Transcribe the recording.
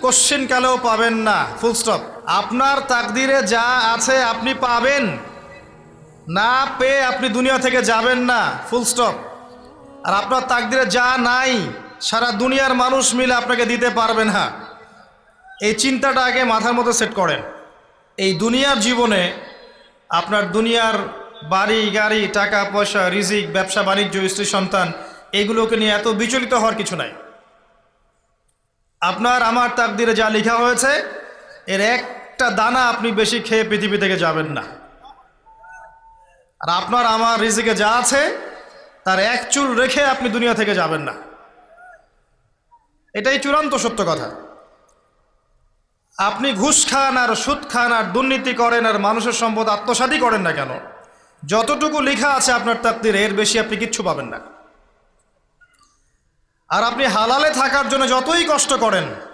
Question কালেও পাবেন না, ফুল স্টপ। আপনার তাকদিরে যা আছে আপনি পাবেন, না পেয়ে আপনি দুনিয়া থেকে যাবেন না, ফুল স্টপ। আর আপনার তাকদিরে যা নাই সারা দুনিয়ার মানুষ মিলে আপনাকে দিতে পারবে না। এই চিন্তাটা আগে মাথার মধ্যে সেট করেন। এই দুনিয়ার জীবনে আপনার দুনিয়ার বাড়ি গাড়ি, টাকা পয়সা, রিজিক, ব্যবসা বাণিজ্য, স্ত্রী সন্তান, এগুলোকে নিয়ে এত বিচলিত হওয়ার কিছু নাই। আপনার আমার তাকদিরে যা লেখা হয়েছে এর একটা দানা আপনি বেশি খেয়ে পৃথিবী থেকে যাবেন না। আর আপনার আমার রিজিকে যা আছে তার এক চুল রেখে আপনি দুনিয়া থেকে যাবেন না। এটাই চূড়ান্ত সত্য কথা। আপনি ঘুষ খান আর সুদ খান আর দুর্নীতি করেন আর মানুষের সম্পদ আত্মসাৎই করেন না কেন, যতটুকু লেখা আছে আপনার তাকদিরে এর বেশি আপনি কিচ্ছু পাবেন না। আর আপনি হালালে থাকার জন্য যতই কষ্ট করেন